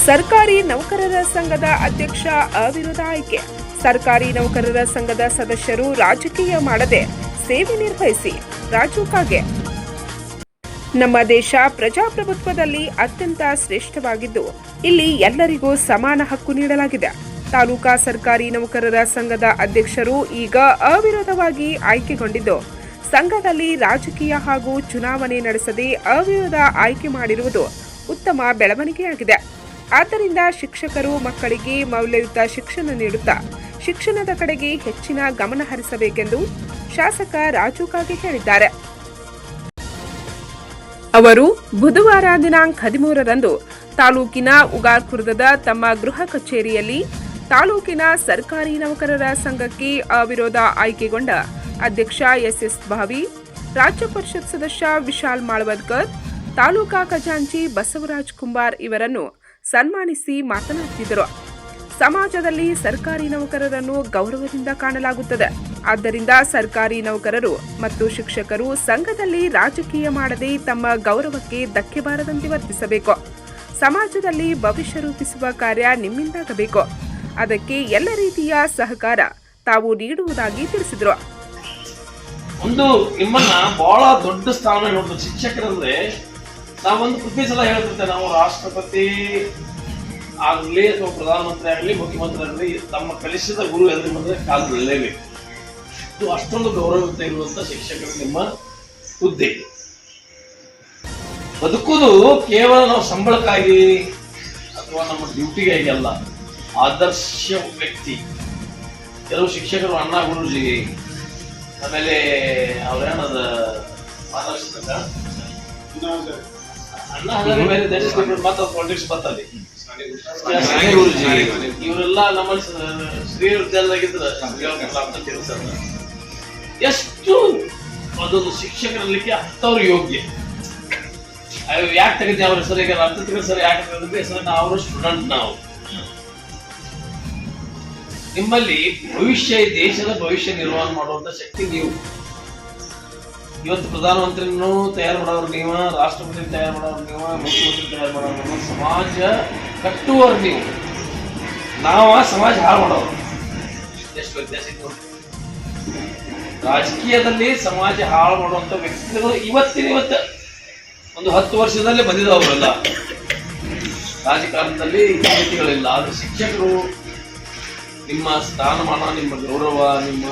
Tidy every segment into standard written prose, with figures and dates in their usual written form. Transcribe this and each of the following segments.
ಸರ್ಕಾರಿ ನೌಕರರ ಸಂಘದ ಅಧ್ಯಕ್ಷ ಅವಿರೋಧ ಆಯ್ಕೆ. ಸರ್ಕಾರಿ ನೌಕರರ ಸಂಘದ ಸದಸ್ಯರು ರಾಜಕೀಯ ಮಾಡದೆ ಸೇವೆ ನಿರ್ವಹಿಸಿ. ರಾಜು ಕಾಗೆ. ನಮ್ಮ ದೇಶ ಪ್ರಜಾಪ್ರಭುತ್ವದಲ್ಲಿ ಅತ್ಯಂತ ಶ್ರೇಷ್ಠವಾಗಿದ್ದು, ಇಲ್ಲಿ ಎಲ್ಲರಿಗೂ ಸಮಾನ ಹಕ್ಕು ನೀಡಲಾಗಿದೆ. ತಾಲೂಕಾ ಸರ್ಕಾರಿ ನೌಕರರ ಸಂಘದ ಅಧ್ಯಕ್ಷರು ಈಗ ಅವಿರೋಧವಾಗಿ ಆಯ್ಕೆಗೊಂಡಿದ್ದು, ಸಂಘದಲ್ಲಿ ರಾಜಕೀಯ ಹಾಗೂ ಚುನಾವಣೆ ನಡೆಸದೆ ಅವಿರೋಧ ಆಯ್ಕೆ ಮಾಡಿರುವುದು ಉತ್ತಮ ಬೆಳವಣಿಗೆಯಾಗಿದೆ. ಆದ್ದರಿಂದ ಶಿಕ್ಷಕರು ಮಕ್ಕಳಿಗೆ ಮೌಲ್ಯಯುತ ಶಿಕ್ಷಣ ನೀಡುತ್ತಾ ಶಿಕ್ಷಣದ ಕಡೆಗೆ ಹೆಚ್ಚಿನ ಗಮನ ಹರಿಸಬೇಕೆಂದು ಶಾಸಕ ರಾಜು ಕಾಗೆ ಹೇಳಿದ್ದಾರೆ. ಅವರು ಬುಧವಾರ ದಿನಾಂಕ 13ರಂದು ತಾಲೂಕಿನ ಉಗಾರ್ಖುರ್ದದ ತಮ್ಮ ಗೃಹ ಕಚೇರಿಯಲ್ಲಿ ತಾಲೂಕಿನ ಸರ್ಕಾರಿ ನೌಕರರ ಸಂಘಕ್ಕೆ ಅವಿರೋಧ ಆಯ್ಕೆಗೊಂಡ ಅಧ್ಯಕ್ಷ ಎಸ್ ಭಾವಿ, ರಾಜ್ಯ ಪರಿಷತ್ ಸದಸ್ಯ ವಿಶಾಲ್ ಮಾಳವದ್ಕರ್, ತಾಲೂಕಾ ಖಜಾಂಚಿ ಬಸವರಾಜ್ ಕುಂಬಾರ್ ಇವರನ್ನು ಸನ್ಮಾನಿಸಿ ಮಾತನಾಡುತ್ತಿದ್ದರು. ಸಮಾಜದಲ್ಲಿ ಸರ್ಕಾರಿ ನೌಕರರನ್ನು ಗೌರವದಿಂದ ಕಾಣಲಾಗುತ್ತದೆ. ಆದ್ದರಿಂದ ಸರ್ಕಾರಿ ನೌಕರರು ಮತ್ತು ಶಿಕ್ಷಕರು ಸಂಘದಲ್ಲಿ ರಾಜಕೀಯ ಮಾಡದೆ ತಮ್ಮ ಗೌರವಕ್ಕೆ ಧಕ್ಕೆ ಬಾರದಂತೆ ವರ್ತಿಸಬೇಕು. ಸಮಾಜದಲ್ಲಿ ಭವಿಷ್ಯ ರೂಪಿಸುವ ಕಾರ್ಯ ನಿಮ್ಮಿಂದಾಗಬೇಕು. ಅದಕ್ಕೆ ಎಲ್ಲ ರೀತಿಯ ಸಹಕಾರ ತಾವು ನೀಡುವುದಾಗಿ ತಿಳಿಸಿದರು. ಒಂದು ನಿಮ್ಮನ್ನ ಬಹಳ ದೊಡ್ಡ ಸ್ಥಾನ ನೋಡ್ತಾರೆ ಶಿಕ್ಷಕರಂದ್ರೆ. ನಾವೊಂದು ಪ್ರತಿ ಸಲ ಹೇಳ್ತಿರ್ತೇವೆ, ನಾವು ರಾಷ್ಟ್ರಪತಿ ಆಗಲಿ ಅಥವಾ ಪ್ರಧಾನಮಂತ್ರಿ ಆಗಲಿ ಮುಖ್ಯಮಂತ್ರಿ ಆಗಲಿ ತಮ್ಮ ಕಲಿಸಿದ ಗುರು ಎದುರು ಬಂದರೆ ಕಾಲು ಬೀಳಲೇಬೇಕು. ಇದು ಅಷ್ಟೊಂದು ಗೌರವಯುತ ಇರುವಂತ ಶಿಕ್ಷಕರು ನಿಮ್ಮ ಹುದ್ದೆ. ಬದುಕುವುದು ಕೇವಲ ನಾವು ಸಂಬಳಕ್ಕಾಗಿ ಅಥವಾ ನಮ್ಮ ಡ್ಯೂಟಿಗಾಗಿ ಅಲ್ಲ, ಆದರ್ಶ ವ್ಯಕ್ತಿ. ಕೆಲವು ಶಿಕ್ಷಕರು ಅಣ್ಣ ಗುರುಜಿ, ಆಮೇಲೆ ಅವ್ರೇನದ ಮಾತಾಡ್ಸಿದಾಗ ಅಣ್ಣ ಮಾತ್ರ ಪಾಲಿಟಿಕ್ಸ್ ಬರ್ತಲ್ಲಿ ಗುರುಜಿ ಇವರೆಲ್ಲ ನಮ್ಮ ಶ್ರೀ ವಿದ್ಯಾಲಯದಾಗಿದ್ರೆ ಎಷ್ಟು ಅದೊಂದು ಶಿಕ್ಷಕರಲ್ಲಿಕ್ಕೆ ಹತ್ತವ್ರು ಯೋಗ್ಯ. ಯಾಕೆ ತೆಗೆದ್ವಿ ಅವ್ರ ಹೆಸರು, ಈಗ ಅರ್ಥ ಸರಿ ಯಾಕೆ ತೆಗೆದ್ರೆ ಹೆಸರನ್ನ ಅವರು ಸ್ಟೂಡೆಂಟ್. ನಾವು ನಿಮ್ಮಲ್ಲಿ ಭವಿಷ್ಯ, ದೇಶದ ಭವಿಷ್ಯ ನಿರ್ವಹಣೆ ಮಾಡುವಂತ ಶಕ್ತಿ ನೀವು. ಇವತ್ತು ಪ್ರಧಾನಮಂತ್ರಿನೂ ತಯಾರು ಮಾಡೋರು ನೀವು, ರಾಷ್ಟ್ರಪತಿ ತಯಾರು ಮಾಡೋರು ನೀವು, ಮುಖ್ಯಮಂತ್ರಿ ತಯಾರು ಮಾಡೋರು ನೀವು, ಸಮಾಜ ಕಟ್ಟುವವರು ನೀವು. ನಾವು ಸಮಾಜ ಹಾಳು ಮಾಡೋರು. ಎಷ್ಟು ವ್ಯತ್ಯಾಸ ಇತ್ತು. ರಾಜಕೀಯದಲ್ಲಿ ಸಮಾಜ ಹಾಳು ಮಾಡುವಂತ ವ್ಯಕ್ತಿಗಳು ಇವತ್ತು ಒಂದು 10 ವರ್ಷದಲ್ಲೇ ಬಂದಿದ್ದವರೆಲ್ಲ. ರಾಜಕಾರಣದಲ್ಲಿ ವ್ಯಕ್ತಿಗಳಿಲ್ಲ. ಆದ್ರೆ ಶಿಕ್ಷಕರು ನಿಮ್ಮ ಸ್ಥಾನಮಾನ, ನಿಮ್ಮ ಗೌರವ, ನಿಮ್ಮ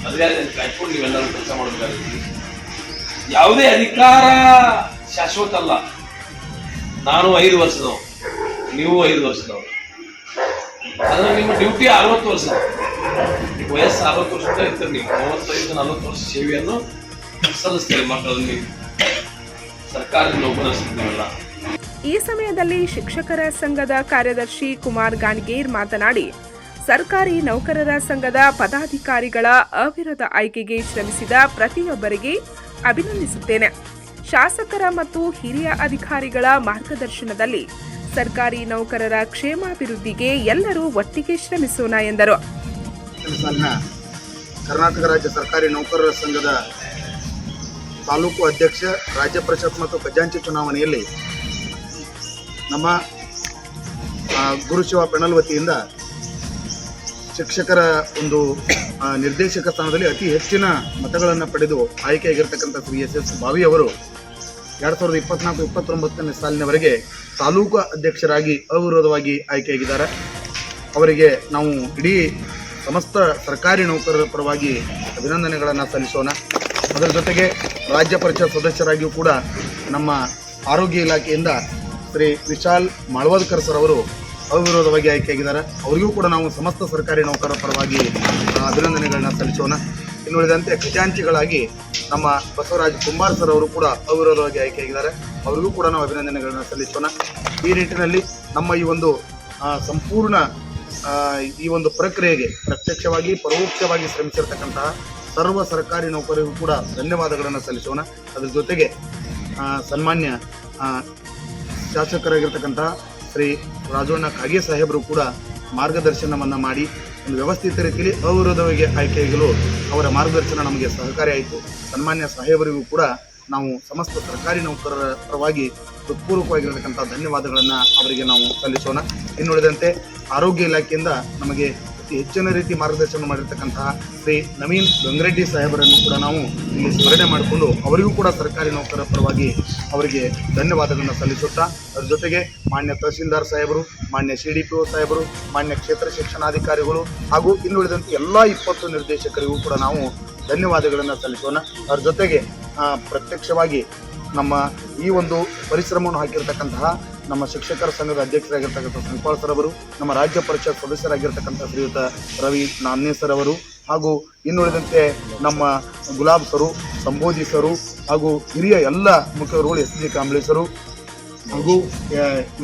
ಮರ್ಯಾದೆ ಕಾಯ್ಕೊಂಡು ನೀವೆಲ್ಲರೂ ಕೆಲಸ ಮಾಡಬೇಕಾಗುತ್ತೆ. ಯಾವುದೇ ಅಧಿಕಾರ ಶಾಶ್ವತ ಅಲ್ಲ. ನಾನು 5 ವರ್ಷದವ, ನೀವು 5 ವರ್ಷದವರು. ಆದ್ರೆ ನಿಮ್ಮ ಡ್ಯೂಟಿ 60 ವರ್ಷದ ವಯಸ್ಸು. 60 ವರ್ಷದ ಇರ್ತೀರಿ ನೀವು. 35-40 ವರ್ಷ ಸೇವೆಯನ್ನು ಸಲ್ಲಿಸ್ತೀರಿ ಮಕ್ಕಳಲ್ಲಿ, ಸರ್ಕಾರಿ ನೌಕರ ಸಿಗ್ತೀವಲ್ಲ. ಈ ಸಮಯದಲ್ಲಿ ಶಿಕ್ಷಕರ ಸಂಘದ ಕಾರ್ಯದರ್ಶಿ ಕುಮಾರ್ ಗಾಣಿಗೇರ್ ಮಾತನಾಡಿ, ಸರ್ಕಾರಿ ನೌಕರರ ಸಂಘದ ಪದಾಧಿಕಾರಿಗಳ ಅವಿರೋಧ ಆಯ್ಕೆಗೆ ಶ್ರಮಿಸಿದ ಪ್ರತಿಯೊಬ್ಬರಿಗೆ ಅಭಿನಂದಿಸುತ್ತೇನೆ. ಶಾಸಕರ ಮತ್ತು ಹಿರಿಯ ಅಧಿಕಾರಿಗಳ ಮಾರ್ಗದರ್ಶನದಲ್ಲಿ ಸರ್ಕಾರಿ ನೌಕರರ ಕ್ಷೇಮಾಭಿವೃದ್ಧಿಗೆ ಎಲ್ಲರೂ ಒಟ್ಟಿಗೆ ಶ್ರಮಿಸೋಣ ಎಂದರು. ಕರ್ನಾಟಕ ರಾಜ್ಯ ಸರ್ಕಾರಿ ನೌಕರರ ಸಂಘದ ತಾಲೂಕು ಅಧ್ಯಕ್ಷ, ರಾಜ್ಯ ಪರಿಷತ್ ಮತ್ತು ಖಜಾಂಚಿ ಚುನಾವಣೆಯಲ್ಲಿ ನಮ್ಮ ಗುರುಶಿವ ಪೆಣಲ್ ವತಿಯಿಂದ ಶಿಕ್ಷಕರ ಒಂದು ನಿರ್ದೇಶಕ ಸ್ಥಾನದಲ್ಲಿ ಅತಿ ಹೆಚ್ಚಿನ ಮತಗಳನ್ನು ಪಡೆದು ಆಯ್ಕೆಯಾಗಿರ್ತಕ್ಕಂಥ ಶ್ರೀ ಎಸ್ ಭಾವಿ ಅವರು 2024-29ನೇ ಸಾಲಿನವರೆಗೆ ತಾಲೂಕು ಅಧ್ಯಕ್ಷರಾಗಿ ಅವಿರೋಧವಾಗಿ ಆಯ್ಕೆಯಾಗಿದ್ದಾರೆ. ಅವರಿಗೆ ನಾವು ಇಡೀ ಸಮಸ್ತ ಸರ್ಕಾರಿ ನೌಕರರ ಪರವಾಗಿ ಅಭಿನಂದನೆಗಳನ್ನು ಸಲ್ಲಿಸೋಣ. ಅದರ ಜೊತೆಗೆ ರಾಜ್ಯ ಪರಿಷತ್ ಸದಸ್ಯರಾಗಿಯೂ ಕೂಡ ನಮ್ಮ ಆರೋಗ್ಯ ಇಲಾಖೆಯಿಂದ ಶ್ರೀ ವಿಶಾಲ್ ಮಾಳವದ್ಕರ್ ಸರ್ ಅವರು ಅವಿರೋಧವಾಗಿ ಆಯ್ಕೆಯಾಗಿದ್ದಾರೆ. ಅವರಿಗೂ ಕೂಡ ನಾವು ಸಮಸ್ತ ಸರ್ಕಾರಿ ನೌಕರರ ಪರವಾಗಿ ಅಭಿನಂದನೆಗಳನ್ನ ಸಲ್ಲಿಸೋಣ. ಇನ್ನುಳಿದಂತೆ ಖಜಾಂಚಿಗಳಾಗಿ ನಮ್ಮ ಬಸವರಾಜ್ ಕುಂಬಾರ್ ಸರ್ ಅವರು ಕೂಡ ಅವಿರೋಧವಾಗಿ ಆಯ್ಕೆಯಾಗಿದ್ದಾರೆ. ಅವರಿಗೂ ಕೂಡ ನಾವು ಅಭಿನಂದನೆಗಳನ್ನ ಸಲ್ಲಿಸೋಣ. ಈ ನಿಟ್ಟಿನಲ್ಲಿ ನಮ್ಮ ಈ ಒಂದು ಸಂಪೂರ್ಣ ಈ ಒಂದು ಪ್ರಕ್ರಿಯೆಗೆ ಪ್ರತ್ಯಕ್ಷವಾಗಿ ಪರೋಕ್ಷವಾಗಿ ಶ್ರಮಿಸಿರ್ತಕ್ಕಂತಹ ಸರ್ವ ಸರ್ಕಾರಿ ನೌಕರರಿಗೂ ಕೂಡ ಧನ್ಯವಾದಗಳನ್ನು ಸಲ್ಲಿಸೋಣ. ಅದರ ಜೊತೆಗೆ ಸನ್ಮಾನ್ಯ ಶಾಸಕರಾಗಿರ್ತಕ್ಕಂತಹ ಶ್ರೀ ರಾಜಣ್ಣ ಕಾಗೆ ಸಾಹೇಬರು ಕೂಡ ಮಾರ್ಗದರ್ಶನವನ್ನು ಮಾಡಿ ಒಂದು ವ್ಯವಸ್ಥಿತ ರೀತಿಯಲ್ಲಿ ಅವಿರೋಧವಾಗಿ ಆಯ್ಕೆಯಾಗಲು ಅವರ ಮಾರ್ಗದರ್ಶನ ನಮಗೆ ಸಹಕಾರಿಯಾಯಿತು. ಸನ್ಮಾನ್ಯ ಸಾಹೇಬರಿಗೂ ಕೂಡ ನಾವು ಸಮಸ್ತ ಸರ್ಕಾರಿ ನೌಕರರ ಪರವಾಗಿ ಹೃತ್ಪೂರ್ವಕವಾಗಿರತಕ್ಕಂಥ ಧನ್ಯವಾದಗಳನ್ನು ಅವರಿಗೆ ನಾವು ಸಲ್ಲಿಸೋಣ. ಇನ್ನುಳಿದಂತೆ ಆರೋಗ್ಯ ಇಲಾಖೆಯಿಂದ ನಮಗೆ ಅತಿ ಹೆಚ್ಚಿನ ರೀತಿ ಮಾರ್ಗದರ್ಶನ ಮಾಡಿರ್ತಕ್ಕಂತಹ ಶ್ರೀ ನವೀನ್ ಗಂಗರೆಡ್ಡಿ ಸಾಹೇಬರನ್ನು ಕೂಡ ನಾವು ಇಲ್ಲಿ ಸ್ಮರಣೆ ಮಾಡಿಕೊಂಡು ಅವರಿಗೂ ಕೂಡ ಸರ್ಕಾರಿ ನೌಕರರ ಪರವಾಗಿ ಅವರಿಗೆ ಧನ್ಯವಾದಗಳನ್ನು ಸಲ್ಲಿಸುತ್ತಾ, ಅದರ ಜೊತೆಗೆ ಮಾನ್ಯ ತಹಸೀಲ್ದಾರ್ ಸಾಹೇಬರು, ಮಾನ್ಯ CDPO ಸಾಹೇಬರು, ಮಾನ್ಯ ಕ್ಷೇತ್ರ ಶಿಕ್ಷಣಾಧಿಕಾರಿಗಳು ಹಾಗೂ ಇನ್ನುಳಿದಂತೆ ಎಲ್ಲ 20 ನಿರ್ದೇಶಕರಿಗೂ ಕೂಡ ನಾವು ಧನ್ಯವಾದಗಳನ್ನು ಸಲ್ಲಿಸೋಣ. ಅದರ ಜೊತೆಗೆ ಪ್ರತ್ಯಕ್ಷವಾಗಿ ನಮ್ಮ ಈ ಒಂದು ಪರಿಶ್ರಮವನ್ನು ಹಾಕಿರ್ತಕ್ಕಂತಹ ನಮ್ಮ ಶಿಕ್ಷಕರ ಸಂಘದ ಅಧ್ಯಕ್ಷರಾಗಿರ್ತಕ್ಕಂಥ ಸಂಪಾಳ್ ಸರ್ ಅವರು, ನಮ್ಮ ರಾಜ್ಯ ಪರಿಷತ್ ಸದಸ್ಯರಾಗಿರ್ತಕ್ಕಂಥ ಶ್ರೀಯುತ ರವಿ ನಾಮ್ನೆ ಸರ್ ಅವರು, ಹಾಗೂ ಇನ್ನುಳಿದಂತೆ ನಮ್ಮ ಗುಲಾಬ್ ಸರು, ಸಂಬೋಧಿ ಸರು, ಹಾಗೂ ಹಿರಿಯ ಎಲ್ಲ ಮುಖ್ಯರುಗಳು SD ಕಾಂಬ್ಳೇಸರು, ಹಾಗೂ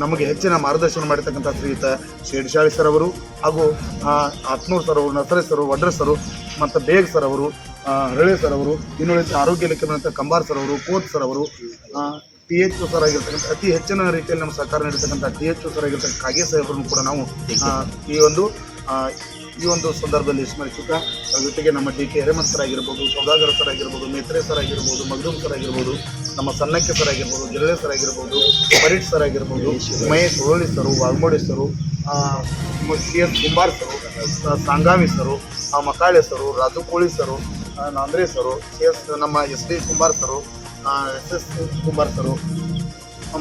ನಮಗೆ ಹೆಚ್ಚಿನ ಮಾರ್ಗದರ್ಶನ ಮಾಡಿರ್ತಕ್ಕಂಥ ಶ್ರೀಯುತ ಶೇಡ್ಶಾಳಿ ಸರ್ ಅವರು, ಹಾಗೂ ಆತ್ನೂರ್ ಸರ್ ಅವರು, ನಸರೆ ಸರ್, ವಡ್ರ ಸರು, ಮತ್ತು ಬೇಗ್ ಸರ್ ಅವರು, ಹರಳೆ ಸರ್ ಅವರು, ಇನ್ನುಳಿದ ಆರೋಗ್ಯ ಇಲಾಖೆ ಬಂದಂಥ ಕಂಬಾರ್ ಸರ್ ಅವರು, ಕೋತ್ ಸರ್ ಅವರು, THO ಸರ್ ಆಗಿರ್ತಕ್ಕಂಥ ಅತಿ ಹೆಚ್ಚಿನ ರೀತಿಯಲ್ಲಿ ನಮ್ಮ ಸರ್ಕಾರ ನೀಡಿರ್ತಕ್ಕಂಥ THO ಸರ್ ಆಗಿರ್ತಕ್ಕಂಥ ಕಾಗೆ ಸಾಹೇಬರನ್ನು ಕೂಡ ನಾವು ಈ ಒಂದು ಸಂದರ್ಭದಲ್ಲಿ ಸ್ಮರಿಸುತ್ತಾ, ಅದ್ರ ಜೊತೆಗೆ ನಮ್ಮ DK ಹಿರೇಮಠ್ ಸರ್ ಆಗಿರ್ಬೋದು, ಸೌದಾಗರ ಸರ್ ಆಗಿರ್ಬೋದು, ಮೇತ್ರೆ ಸರ್ ಆಗಿರ್ಬೋದು, ಮಗ್ದೂಮ್ ಸರ್ ಆಗಿರ್ಬೋದು, ನಮ್ಮ ಸನ್ನಕ್ಕೆ ಸರ್ ಆಗಿರ್ಬೋದು, ಜಿರಳೆ ಸರ್ ಆಗಿರ್ಬೋದು, ಪರೀಟ್ ಸರ್ ಆಗಿರ್ಬೋದು, ಮಹೇಶ್ ಹುರುಳಿ ಸರು, ವಾಲ್ಮೋಡಿ ಸರು, CS ಕುಂಬಾರ್ ಸರು, ಸಾಂಗಾವಿ ಸರು, ಮಕಾಳೆ ಸರು, ರಾಜು ಕೋಳಿ ಸರು, ನಾಂದ್ರೆ ಸರು, ನಮ್ಮ SD ಕುಂಬಾರ್ ಸರು, SS ಕುಂಬಾರ್ ಸರು,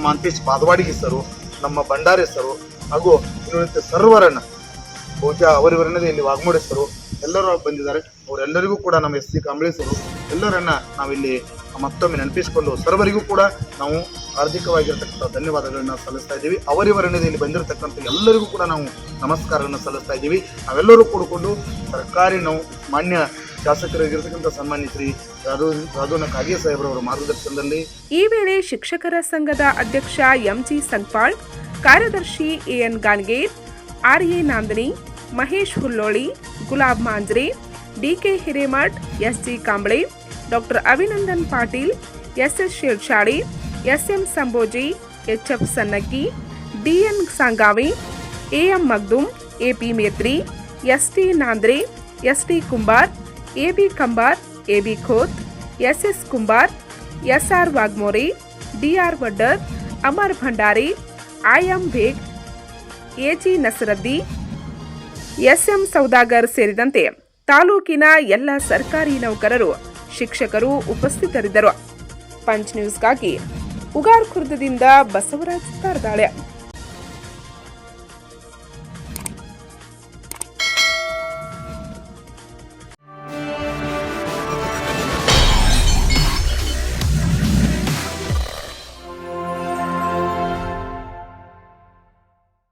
ಮಾಂತೇಶ್ ಬಾದವಾಡಿಗೆ ಸರು, ನಮ್ಮ ಭಂಡಾರಿ ಸರು, ಹಾಗೂ ಇನ್ನುಳಿದ ಸರ್ವರನ್ನ ಬಹುಶಃ ಅವರಿವರನ್ನದೇ ಇಲ್ಲಿ ವಾಗ್ಮೋಡೇಶ್ವರು ಎಲ್ಲರೂ ಬಂದಿದ್ದಾರೆ. ಅವರೆಲ್ಲರಿಗೂ ಕೂಡ ನಮ್ಮ SD ಕಾಂಬ್ಳೇಸರು ಎಲ್ಲರನ್ನ ನಾವಿಲ್ಲಿ ಮತ್ತೊಮ್ಮೆ ನೆನಪಿಸಿಕೊಂಡು ಸರ್ವರಿಗೂ ಕೂಡ ನಾವು ಆರ್ಥಿಕವಾಗಿರ್ತಕ್ಕಂಥ ಧನ್ಯವಾದಗಳನ್ನು ಸಲ್ಲಿಸ್ತಾ ಇದ್ದೀವಿ. ಅವರಿವರನ್ನದೇ ಇಲ್ಲಿ ಬಂದಿರತಕ್ಕಂಥ ಎಲ್ಲರಿಗೂ ಕೂಡ ನಾವು ನಮಸ್ಕಾರಗಳನ್ನು ಸಲ್ಲಿಸ್ತಾ ಇದ್ದೀವಿ. ನಾವೆಲ್ಲರೂ ಕೂಡಿಕೊಂಡು ಸರ್ಕಾರಿ ನಾವು ಮಾನ್ಯ ಶಾಸಕರಾಗಿರ್ತಕ್ಕಂಥ ಸನ್ಮಾನ್ಯ ಶ್ರೀ ರಾಧೋನ ಕಾಗೆ ಸಾಹೇಬ್ರವರ ಮಾರ್ಗದರ್ಶನದಲ್ಲಿ ಈ ವೇಳೆ ಶಿಕ್ಷಕರ ಸಂಘದ ಅಧ್ಯಕ್ಷ MG ಸಂಕ್ಪಾಳ್, ಕಾರ್ಯದರ್ಶಿ AN Ganager, RA Nandani, Mahesh Hulloli, Gulab Manjre, DK Hiremath, SG Kamble, doctor Abhinandan Patil, SS Shedshali, SM Samboji, HF Sannakki, DN Sangavi, AM Magdum, AP Metri, ST Nandre, ST Kumbar, AB Kambar, AB Khot, SS Kumbar, SR Waghmore, DR Waddar, Amar Bhandari, IM Baig, AG Nasaraddi, SM Saudagar ಸೇರಿದಂತೆ ತಾಲೂಕಿನ ಎಲ್ಲ ಸರ್ಕಾರಿ ನೌಕರರು, ಶಿಕ್ಷಕರು ಉಪಸ್ಥಿತರಿದ್ದರು. ಪಂಚ್ ನ್ಯೂಸ್ಗಾಗಿ ಉಗಾರ್ ಖುರ್ದದಿಂದ ಬಸವರಾಜ್ ತಾರದಾಳೆ.